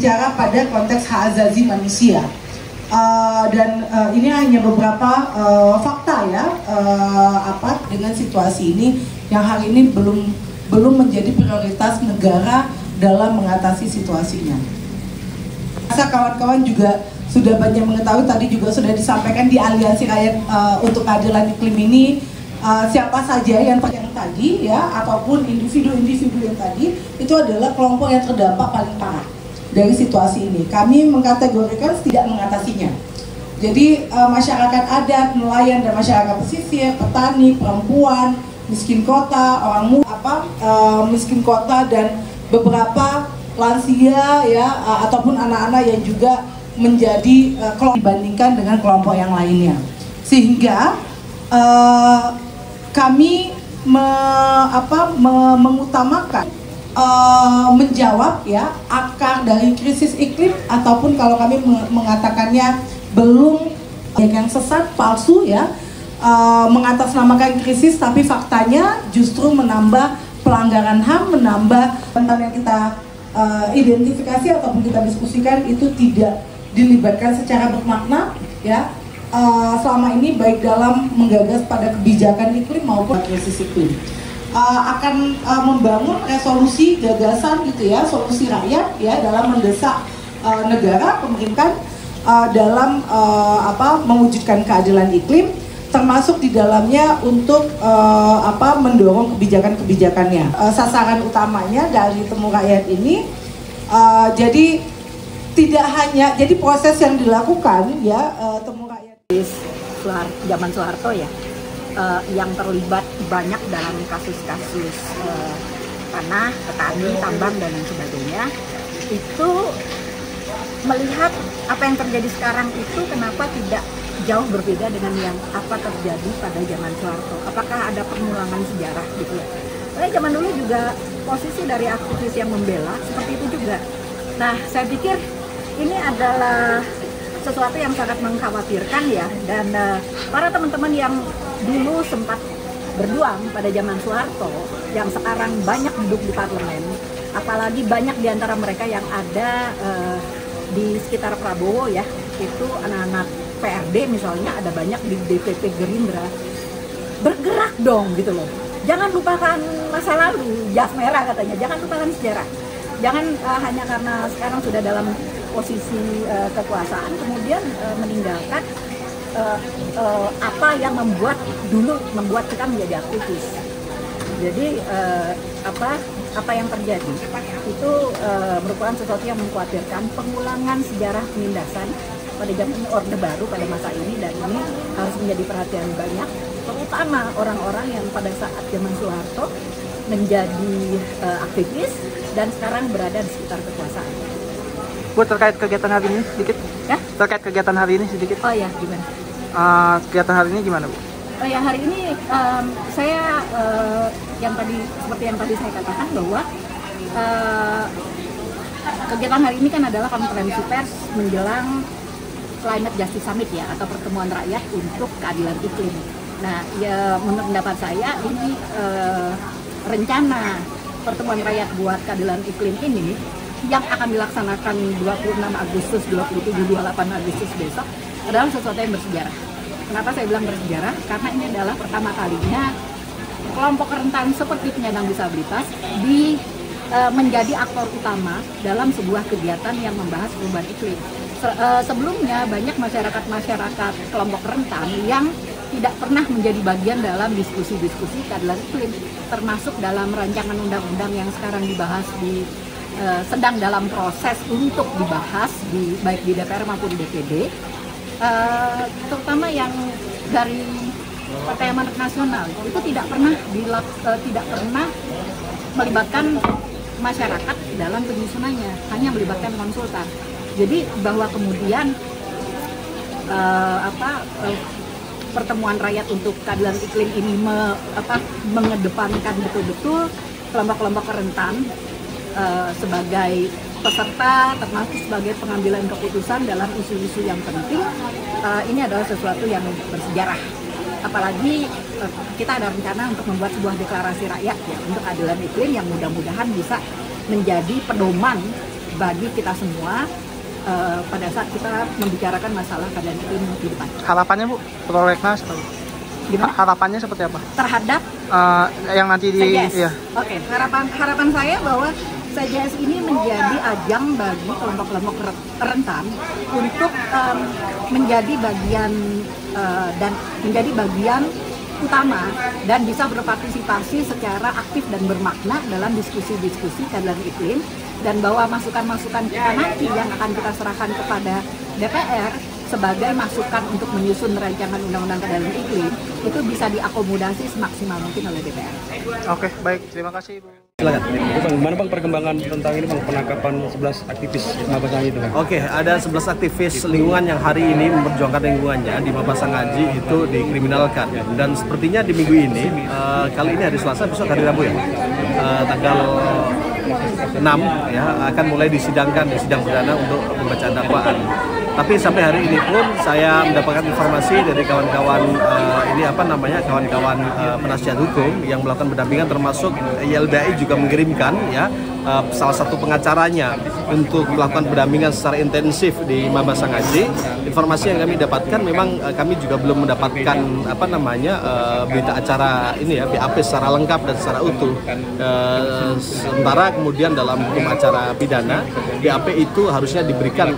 berbicara pada konteks hak asasi manusia. Ini hanya beberapa fakta ya dengan situasi ini yang hari ini belum menjadi prioritas negara dalam mengatasi situasinya. Saya kawan-kawan juga sudah banyak mengetahui, tadi juga sudah disampaikan di Aliansi Rakyat untuk Keadilan Iklim ini siapa saja yang tadi ya, ataupun individu-individu yang tadi itu adalah kelompok yang terdampak paling parah dari situasi ini. Kami mengkategorikan tidak mengatasinya. Jadi masyarakat adat, nelayan dan masyarakat pesisir, petani, perempuan, miskin kota, orang muda, miskin kota dan beberapa lansia ya ataupun anak-anak yang juga menjadi kelompok dibandingkan dengan kelompok yang lainnya. Sehingga kami mengutamakan menjawab ya akar dari krisis iklim, ataupun kalau kami mengatakannya belum yang sesat, palsu ya, mengatasnamakan krisis tapi faktanya justru menambah pelanggaran HAM, menambah tentang yang kita identifikasi ataupun kita diskusikan itu tidak dilibatkan secara bermakna ya selama ini, baik dalam menggagas pada kebijakan iklim maupun krisis iklim. Akan membangun resolusi gagasan gitu ya, solusi rakyat ya dalam mendesak negara, pemerintah dalam mewujudkan keadilan iklim, termasuk di dalamnya untuk mendorong kebijakan-kebijakannya. Sasaran utamanya dari Temu Rakyat ini jadi tidak hanya jadi proses yang dilakukan ya Temu Rakyat zaman Soeharto ya, yang terlibat banyak dalam kasus-kasus tanah, petani, tambang dan lain sebagainya, itu melihat apa yang terjadi sekarang itu kenapa tidak jauh berbeda dengan yang apa terjadi pada zaman Soeharto. Apakah ada pengulangan sejarah gitu ya? Karena zaman dulu juga posisi dari aktivis yang membela seperti itu juga. Nah, saya pikir ini adalah sesuatu yang sangat mengkhawatirkan ya, dan para teman-teman yang dulu sempat berjuang pada zaman Soeharto yang sekarang banyak duduk di parlemen, apalagi banyak di antara mereka yang ada di sekitar Prabowo ya, itu anak-anak PRD misalnya, ada banyak di DPP Gerindra, bergerak dong gitu loh. Jangan lupakan masa lalu, jas merah katanya, jangan lupakan sejarah. Jangan hanya karena sekarang sudah dalam posisi kekuasaan kemudian meninggalkan apa yang membuat kita menjadi aktivis. Jadi apa yang terjadi itu merupakan sesuatu yang mengkhawatirkan, pengulangan sejarah penindasan pada zaman Orde Baru pada masa ini, dan ini harus menjadi perhatian banyak, terutama orang-orang yang pada saat zaman Soeharto menjadi aktivis dan sekarang berada di sekitar kekuasaan. Bu, terkait kegiatan hari ini sedikit? Ya? Terkait kegiatan hari ini sedikit? Oh ya, gimana? Kegiatan hari ini gimana, Bu? Oh ya, hari ini saya seperti yang tadi saya katakan bahwa kegiatan hari ini kan adalah konferensi pers menjelang Climate Justice Summit ya, atau pertemuan rakyat untuk keadilan iklim. Nah, ya menurut pendapat saya ini rencana pertemuan rakyat buat keadilan iklim ini yang akan dilaksanakan 26 Agustus, 27, 28 Agustus besok adalah sesuatu yang bersejarah. Kenapa saya bilang bersejarah? Karena ini adalah pertama kalinya kelompok rentan seperti penyandang disabilitas menjadi aktor utama dalam sebuah kegiatan yang membahas perubahan iklim. Sebelumnya banyak masyarakat kelompok rentan yang tidak pernah menjadi bagian dalam diskusi-diskusi keadilan iklim, termasuk dalam rancangan undang-undang yang sekarang dibahas sedang dalam proses untuk dibahas baik di DPR maupun di DPD, terutama yang dari Partai Amanat Nasional itu tidak pernah melibatkan masyarakat dalam penyusunannya, hanya melibatkan konsultan. Jadi bahwa kemudian pertemuan rakyat untuk keadilan iklim ini mengedepankan betul-betul kelompok-kelompok rentan sebagai peserta, termasuk sebagai pengambilan keputusan dalam isu-isu yang penting, ini adalah sesuatu yang bersejarah. Apalagi kita ada rencana untuk membuat sebuah deklarasi rakyat ya untuk keadilan iklim yang mudah-mudahan bisa menjadi pedoman bagi kita semua pada saat kita membicarakan masalah keadaan iklim di depan. Harapannya Bu, prolegnas Gimana? harapannya seperti apa? Terhadap Yang nanti di CJS. ya. Oke, harapan saya bahwa CJS ini menjadi ajang bagi kelompok-kelompok rentan untuk menjadi bagian dan menjadi bagian utama dan bisa berpartisipasi secara aktif dan bermakna dalam diskusi-diskusi keadaan iklim, dan bahwa masukan-masukan kita nanti yang akan kita serahkan kepada DPR sebagai masukan untuk menyusun rancangan undang-undang keadaan iklim itu bisa diakomodasi semaksimal mungkin oleh DPR. Oke, baik. Terima kasih Bu. Silakan. Bagaimana Bang perkembangan tentang ini Bang, penangkapan 11 aktivis Mabasanghaji itu Bang? Oke, ada 11 aktivis lingkungan yang hari ini memperjuangkan lingkungannya di Mabasanghaji itu dikriminalkan. Dan sepertinya di minggu ini, kali ini hari Selasa, besok hari Rabu ya, tanggal 6 ya, akan mulai disidangkan di sidang perdana untuk pembacaan dakwaan. Tapi sampai hari ini pun saya mendapatkan informasi dari kawan-kawan kawan-kawan penasihat hukum yang melakukan pendampingan, termasuk YLBI juga mengirimkan ya salah satu pengacaranya untuk melakukan pendampingan secara intensif di Mabasanghaji. Informasi yang kami dapatkan memang kami juga belum mendapatkan berita acara ini ya, BAP secara lengkap dan secara utuh. Sementara kemudian dalam hukum acara pidana, BAP itu harusnya diberikan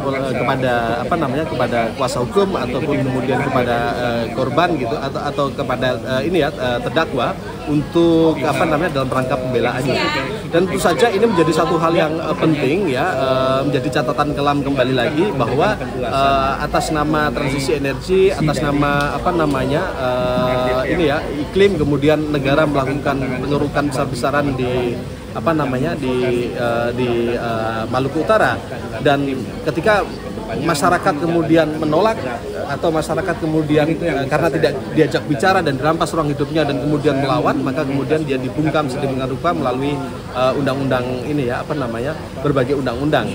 kepada kuasa hukum ataupun kemudian kepada korban gitu atau kepada terdakwa untuk dalam rangka pembelaannya. Dan tentu saja ini menjadi satu hal yang penting ya, menjadi catatan kelam kembali lagi bahwa atas nama transisi energi, atas nama iklim, kemudian negara melakukan pengerukan besar-besaran di Maluku Utara, dan ketika masyarakat kemudian menolak atau masyarakat kemudian karena tidak diajak bicara dan dirampas ruang hidupnya dan kemudian melawan, maka kemudian dia dibungkam sedemikian rupa melalui undang-undang ini ya, berbagai undang-undang.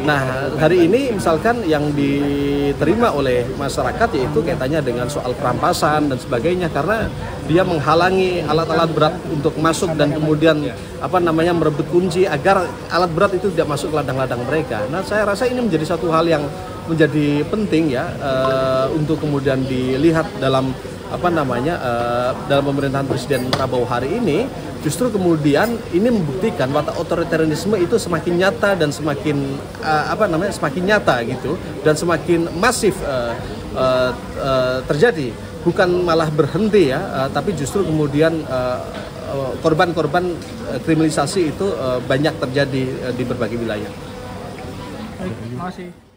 Nah, hari ini misalkan yang diterima oleh masyarakat yaitu kaitannya dengan soal perampasan dan sebagainya, karena dia menghalangi alat-alat berat untuk masuk dan kemudian merebut kunci agar alat berat itu tidak masuk ke ladang-ladang mereka. Nah, saya rasa ini menjadi satu hal yang menjadi penting ya untuk kemudian dilihat dalam dalam pemerintahan Presiden Prabowo hari ini. Justru kemudian ini membuktikan watak otoritarianisme itu semakin nyata dan semakin semakin nyata gitu, dan semakin masif terjadi, bukan malah berhenti ya, tapi justru kemudian korban-korban kriminalisasi itu banyak terjadi di berbagai wilayah. Baik, terima kasih.